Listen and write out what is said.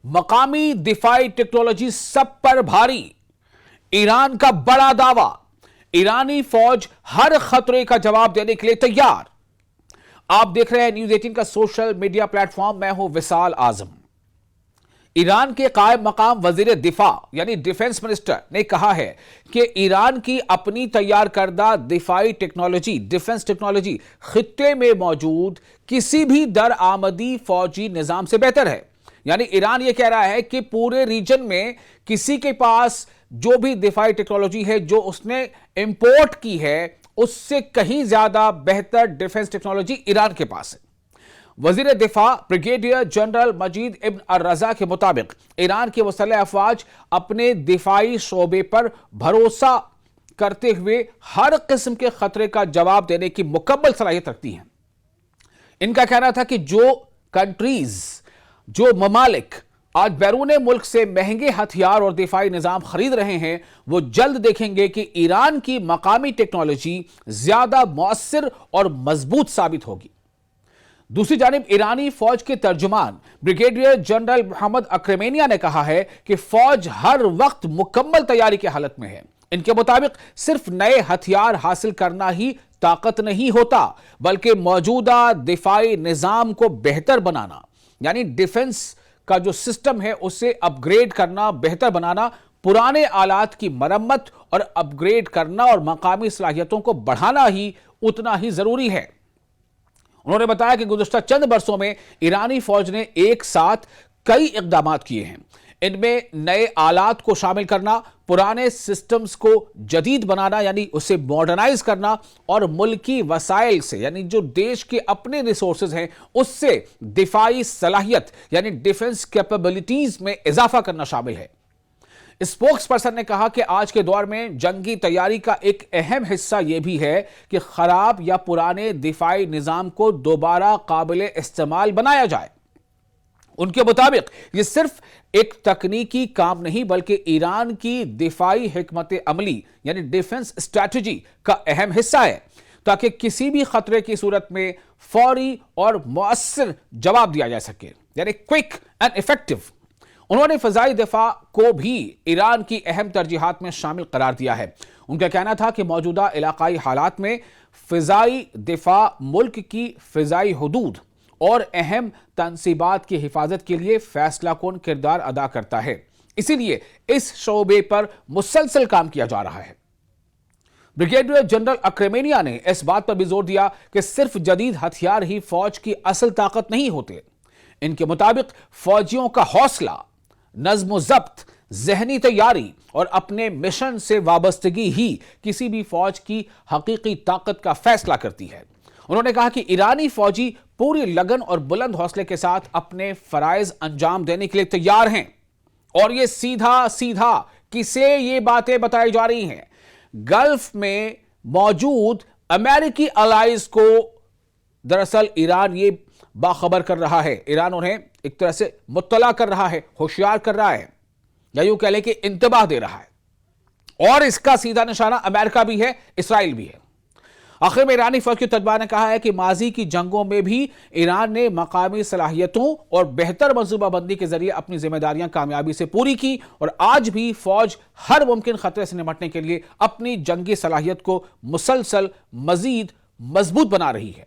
مقامی دفاعی ٹیکنالوجی سب پر بھاری، ایران کا بڑا دعویٰ، ایرانی فوج ہر خطرے کا جواب دینے کے لیے تیار۔ آپ دیکھ رہے ہیں نیوز 18 کا سوشل میڈیا پلیٹ فارم، میں ہوں وصال اعظم۔ ایران کے قائم مقام وزیر دفاع یعنی ڈیفنس منسٹر نے کہا ہے کہ ایران کی اپنی تیار کردہ دفاعی ٹیکنالوجی، ڈیفنس ٹیکنالوجی خطے میں موجود کسی بھی درآمدی فوجی نظام سے بہتر ہے۔ یعنی ایران یہ کہہ رہا ہے کہ پورے ریجن میں کسی کے پاس جو بھی دفاعی ٹیکنالوجی ہے جو اس نے امپورٹ کی ہے اس سے کہیں زیادہ بہتر ڈیفنس ٹیکنالوجی ایران کے پاس ہے۔ وزیر دفاع بریگیڈیئر جنرل مجید ابن الرضا کے مطابق ایران کی مسلح افواج اپنے دفاعی شعبے پر بھروسہ کرتے ہوئے ہر قسم کے خطرے کا جواب دینے کی مکمل صلاحیت رکھتی ہیں۔ ان کا کہنا تھا کہ جو ممالک آج بیرون ملک سے مہنگے ہتھیار اور دفاعی نظام خرید رہے ہیں وہ جلد دیکھیں گے کہ ایران کی مقامی ٹیکنالوجی زیادہ مؤثر اور مضبوط ثابت ہوگی۔ دوسری جانب ایرانی فوج کے ترجمان بریگیڈیئر جنرل محمد اکرمینیا نے کہا ہے کہ فوج ہر وقت مکمل تیاری کی حالت میں ہے۔ ان کے مطابق صرف نئے ہتھیار حاصل کرنا ہی طاقت نہیں ہوتا بلکہ موجودہ دفاعی نظام کو بہتر بنانا، یعنی ڈیفنس کا جو سسٹم ہے اسے اپ گریڈ کرنا، بہتر بنانا، پرانے آلات کی مرمت اور اپ گریڈ کرنا اور مقامی صلاحیتوں کو بڑھانا ہی اتنا ہی ضروری ہے۔ انہوں نے بتایا کہ گزشتہ چند برسوں میں ایرانی فوج نے ایک ساتھ کئی اقدامات کیے ہیں۔ ان میں نئے آلات کو شامل کرنا، پرانے سسٹمز کو جدید بنانا یعنی اسے ماڈرنائز کرنا، اور ملکی وسائل سے یعنی جو دیش کے اپنے ریسورسز ہیں اس سے دفاعی صلاحیت یعنی ڈیفنس کیپیبلٹیز میں اضافہ کرنا شامل ہے۔ اسپوکس پرسن نے کہا کہ آج کے دور میں جنگی تیاری کا ایک اہم حصہ یہ بھی ہے کہ خراب یا پرانے دفاعی نظام کو دوبارہ قابل استعمال بنایا جائے۔ ان کے مطابق یہ صرف ایک تکنیکی کام نہیں بلکہ ایران کی دفاعی حکمت عملی یعنی ڈیفنس اسٹریٹجی کا اہم حصہ ہے تاکہ کسی بھی خطرے کی صورت میں فوری اور مؤثر جواب دیا جا سکے، یعنی کوئک اینڈ ایفیکٹو۔ انہوں نے فضائی دفاع کو بھی ایران کی اہم ترجیحات میں شامل قرار دیا ہے۔ ان کا کہنا تھا کہ موجودہ علاقائی حالات میں فضائی دفاع ملک کی فضائی حدود اور اہم تنصیبات کی حفاظت کے لیے فیصلہ کن کردار ادا کرتا ہے، اسی لیے اس شعبے پر مسلسل کام کیا جا رہا ہے۔ بریگیڈیئر جنرل اکرمینیا نے اس بات پر بھی زور دیا کہ صرف جدید ہتھیار ہی فوج کی اصل طاقت نہیں ہوتے۔ ان کے مطابق فوجیوں کا حوصلہ، نظم و ضبط، ذہنی تیاری اور اپنے مشن سے وابستگی ہی کسی بھی فوج کی حقیقی طاقت کا فیصلہ کرتی ہے۔ انہوں نے کہا کہ ایرانی فوجی پوری لگن اور بلند حوصلے کے ساتھ اپنے فرائض انجام دینے کے لیے تیار ہیں، اور یہ سیدھا کسے یہ باتیں بتائی جا رہی ہیں؟ گلف میں موجود امریکی الائز کو دراصل ایران یہ باخبر کر رہا ہے، ایران انہیں ایک طرح سے مطلع کر رہا ہے، ہوشیار کر رہا ہے، یا یوں کہہ لیں کہ انتباہ دے رہا ہے، اور اس کا سیدھا نشانہ امریکہ بھی ہے، اسرائیل بھی ہے۔ آخر میں ایرانی فوج کے ترجمان نے کہا ہے کہ ماضی کی جنگوں میں بھی ایران نے مقامی صلاحیتوں اور بہتر منصوبہ بندی کے ذریعے اپنی ذمہ داریاں کامیابی سے پوری کی، اور آج بھی فوج ہر ممکن خطرے سے نمٹنے کے لیے اپنی جنگی صلاحیت کو مسلسل مزید مضبوط بنا رہی ہے۔